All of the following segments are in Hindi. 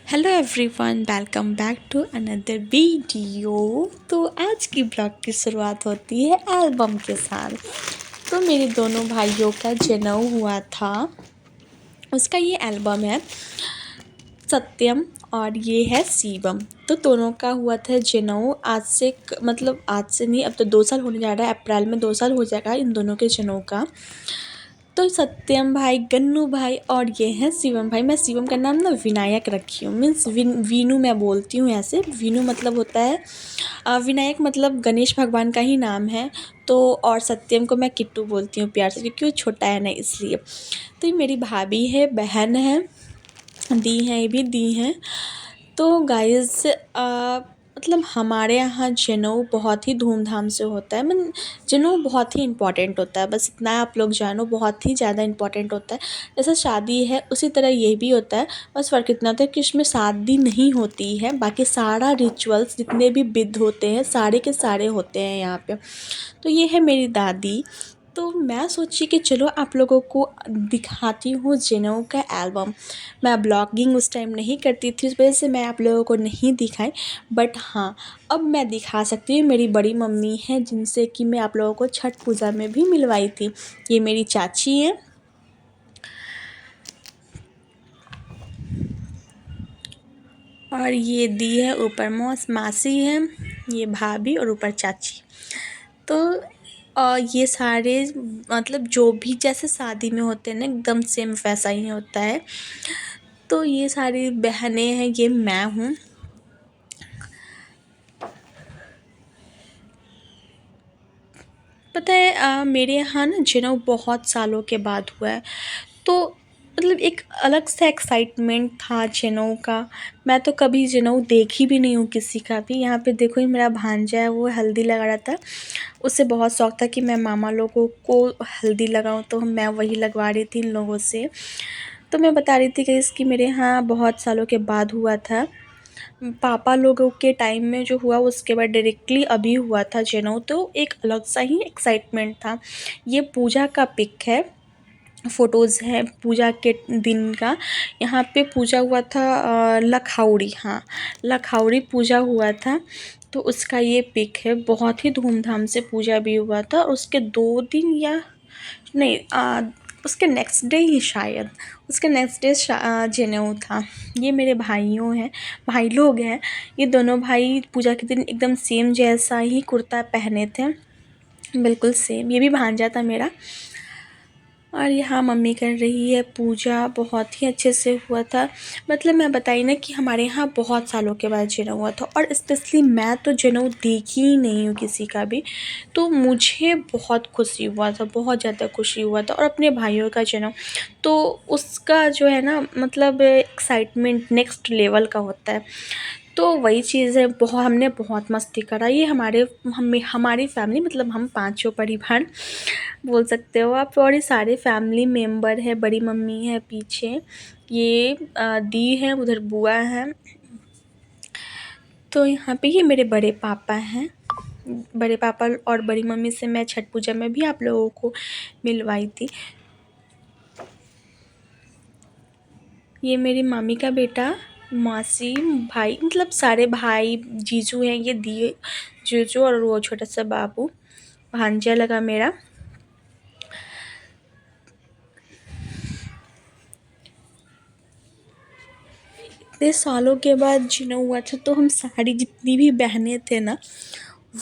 Hello everyone, welcome back to another video. तो आज की ब्लॉग की शुरुआत होती है एल्बम के साथ। तो मेरे दोनों भाइयों का जनेऊ हुआ था, उसका ये एल्बम है सत्यम और ये है शिवम। तो दोनों का हुआ था जनेऊ आज से मतलब आज से नहीं, अब तो 2 साल होने जा रहा है। अप्रैल में 2 साल हो जाएगा इन दोनों के जनेऊ का। तो सत्यम भाई, गन्नू भाई और ये हैं शिवम भाई। मैं शिवम का नाम ना विनायक रखी हूँ, मीन्स वीनू मैं बोलती हूँ ऐसे। वीनू मतलब होता है विनायक, मतलब गणेश भगवान का ही नाम है। तो और सत्यम को मैं किट्टू बोलती हूँ प्यार से, क्योंकि वो छोटा है ना इसलिए। तो ये मेरी भाभी है, बहन है, दी हैं, ये भी दी हैं। तो गाइस मतलब हमारे यहाँ जनेऊ बहुत ही धूमधाम से होता है। जनेऊ बहुत ही इम्पॉर्टेंट होता है, बस इतना आप लोग जानो, बहुत ही ज़्यादा इम्पॉर्टेंट होता है। जैसे शादी है उसी तरह ये भी होता है, बस फ़र्क इतना होता है कि उसमें शादी नहीं होती है, बाकी सारा रिचुअल्स जितने भी विध होते हैं सारे के सारे होते हैं यहाँ पे। तो ये है मेरी दादी। तो मैं सोची कि चलो आप लोगों को दिखाती हूँ जनेऊ का एल्बम। मैं ब्लॉगिंग उस टाइम नहीं करती थी, उस वजह से मैं आप लोगों को नहीं दिखाई। बट हाँ, अब मैं दिखा सकती हूँ। मेरी बड़ी मम्मी हैं जिनसे कि मैं आप लोगों को छठ पूजा में भी मिलवाई थी। ये मेरी चाची हैं और ये दी है, ऊपर मासी है, ये भाभी और ऊपर चाची। तो ये सारे मतलब जो भी जैसे शादी में होते हैं ना, एकदम सेम वैसा ही होता है। तो ये सारी बहनें हैं, ये मैं हूँ। पता है मेरे यहाँ ना जनेऊ बहुत सालों के बाद हुआ है। तो मतलब एक अलग सा एक्साइटमेंट था जनेऊ का। मैं तो कभी जनेऊ देखी भी नहीं हूँ किसी का भी। यहाँ पे देखो, ये मेरा भांजा है, वो हल्दी लगा रहा था। उससे बहुत शौक़ था कि मैं मामा लोगों को हल्दी लगाऊँ, तो मैं वही लगवा रही थी इन लोगों से। तो मैं बता रही थी कि इसकी मेरे यहाँ बहुत सालों के बाद हुआ था। पापा लोगों के टाइम में जो हुआ उसके बाद डायरेक्टली अभी हुआ था जनेऊ। तो एक अलग सा ही एक्साइटमेंट था। ये पूजा का पिक है, फ़ोटोज़ हैं पूजा के दिन का। यहाँ पे पूजा हुआ था लखाउड़ी, हाँ लखाउड़ी पूजा हुआ था। तो उसका ये पिक है। बहुत ही धूमधाम से पूजा भी हुआ था। उसके 2 दिन या नहीं, उसके नेक्स्ट डे ही शायद, उसके नेक्स्ट डे जनेऊ था। ये मेरे भाइयों हैं, भाई लोग हैं। ये दोनों भाई पूजा के दिन एकदम सेम जैसा ही कुर्ता पहने थे, बिल्कुल सेम। ये भी भांजा था मेरा। और यहाँ मम्मी कर रही है पूजा। बहुत ही अच्छे से हुआ था। मतलब मैं बताई ना कि हमारे यहाँ बहुत सालों के बाद जनेऊ हुआ था, और स्पेशली मैं तो जनेऊ देखी ही नहीं हूँ किसी का भी। तो मुझे बहुत खुशी हुआ था, बहुत ज़्यादा खुशी हुआ था। और अपने भाइयों का जनेऊ, तो उसका जो है ना, मतलब एक्साइटमेंट नेक्स्ट लेवल का होता है। तो वही चीज़ है, बहुत हमने बहुत मस्ती करा। ये हमारी फैमिली, मतलब हम पाँचों परिवार बोल सकते हो आप, और ये सारे फैमिली मेम्बर है। बड़ी मम्मी है पीछे, ये दी है, उधर बुआ है। तो यहाँ पे ये मेरे बड़े पापा हैं। बड़े पापा और बड़ी मम्मी से मैं छठ पूजा में भी आप लोगों को मिलवाई थी। ये मेरी मामी का बेटा, मासी, भाई, मतलब सारे भाई, जीजू हैं, ये दी जीजू और वो छोटा सा बाबू भांजा लगा मेरा। इतने सालों के बाद जनेऊ हुआ था, तो हम सारी जितनी भी बहनें थे ना,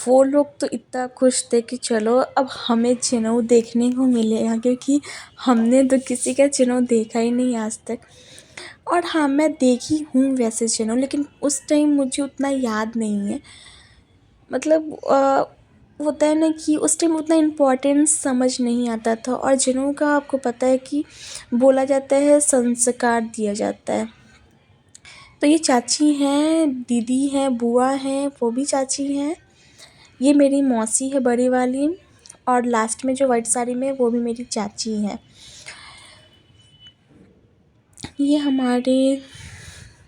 वो लोग तो इतना खुश थे कि चलो अब हमें जनेऊ देखने को मिलेगा, क्योंकि हमने तो किसी का जनेऊ देखा ही नहीं आज तक। और हाँ, मैं देखी हूँ वैसे जनेऊ, लेकिन उस टाइम मुझे उतना याद नहीं है। मतलब होता है ना कि उस टाइम उतना इम्पोर्टेंस समझ नहीं आता था। और जनेऊ का आपको पता है कि बोला जाता है संस्कार दिया जाता है। तो ये चाची हैं, दीदी हैं, बुआ हैं, वो भी चाची हैं। ये मेरी मौसी है बड़ी वाली, और लास्ट में जो वाइट साड़ी में वो भी मेरी चाची हैं। ये हमारे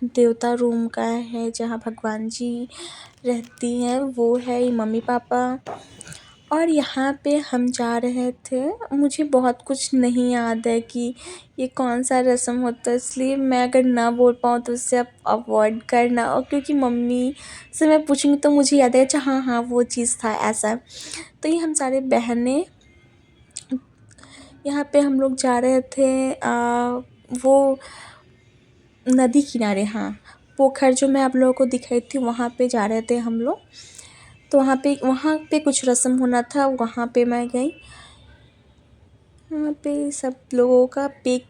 देवता रूम का है, जहाँ भगवान जी रहती हैं, वो है। ये मम्मी पापा और यहाँ पे हम जा रहे थे, मुझे बहुत कुछ नहीं याद है कि ये कौन-सा रस्म होता है, इसलिए मैं अगर ना बोल पाऊँ तो उससे आप अवॉइड करना। और क्योंकि मम्मी से मैं पूछूँगी तो मुझे याद है, अच्छा हाँ, हाँ, वो चीज़ था ऐसा। तो ये हम सारे बहनें यहाँ पे हम लोग जा रहे थे वो नदी किनारे, हाँ, पोखर जो मैं आप लोगों को दिखाई थी वहाँ पे जा रहे थे हम लोग। तो वहाँ पे कुछ रस्म होना था, वहाँ पे मैं गई। वहाँ पे सब लोगों का पिक,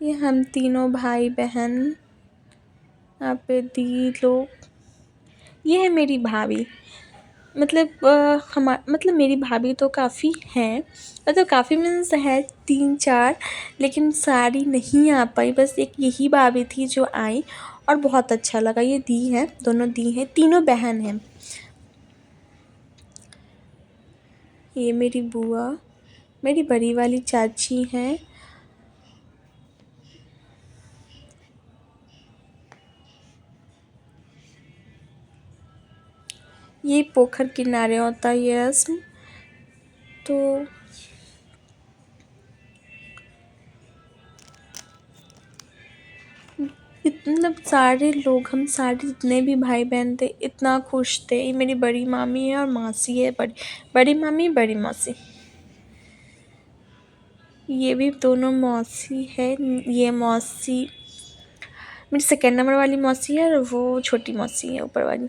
ये हम तीनों भाई बहन, यहाँ पे दी लोग, ये है मेरी भाभी। मतलब मतलब मेरी भाभी तो काफ़ी हैं, मतलब काफ़ी मीन्स है 3-4, लेकिन सारी नहीं आ पाई, बस एक यही भाभी थी जो आई और बहुत अच्छा लगा। ये दी है, दोनों दी हैं, तीनों बहन हैं। ये मेरी बुआ, मेरी बड़ी वाली चाची हैं। ये पोखर किनारे होता है ये रस्म। तो मतलब सारे लोग, हम सारे जितने भी भाई बहन थे इतना खुश थे। ये मेरी बड़ी मामी है और मासी है, बड़ी बड़ी मामी बड़ी मौसी, ये भी दोनों मौसी है। ये मौसी मेरी सेकेंड नंबर वाली मौसी है और वो छोटी मौसी है ऊपर वाली।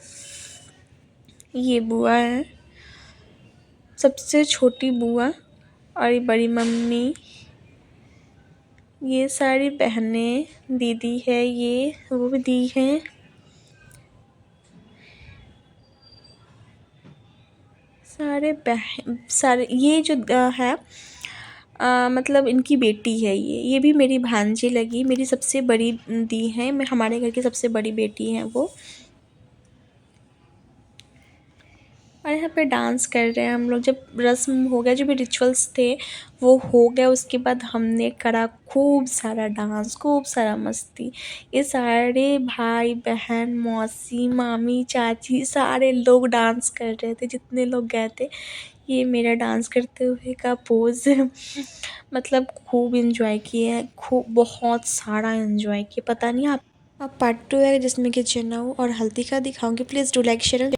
ये बुआ है, सबसे छोटी बुआ, और ये बड़ी मम्मी, ये सारी बहनें, दीदी है, ये वो भी दी हैं। सारे ये जो है मतलब इनकी बेटी है, ये भी मेरी भांजी लगी, मेरी सबसे बड़ी दी है, मैं हमारे घर की सबसे बड़ी बेटी हैं वो। और यहाँ पे डांस कर रहे हैं हम लोग। जब रस्म हो गया, जो भी रिचुअल्स थे वो हो गया, उसके बाद हमने करा खूब सारा डांस, खूब सारा मस्ती। ये सारे भाई बहन, मौसी, मामी, चाची, सारे लोग डांस कर रहे थे जितने लोग गए थे। ये मेरा डांस करते हुए का पोज़ है। मतलब खूब एंजॉय किए हैं, खूब बहुत सारा एंजॉय किए, पता नहीं आप। अब पार्ट 2 है जिसमें कि जनेऊ और हल्दी का दिखाऊंगी। Please do like share.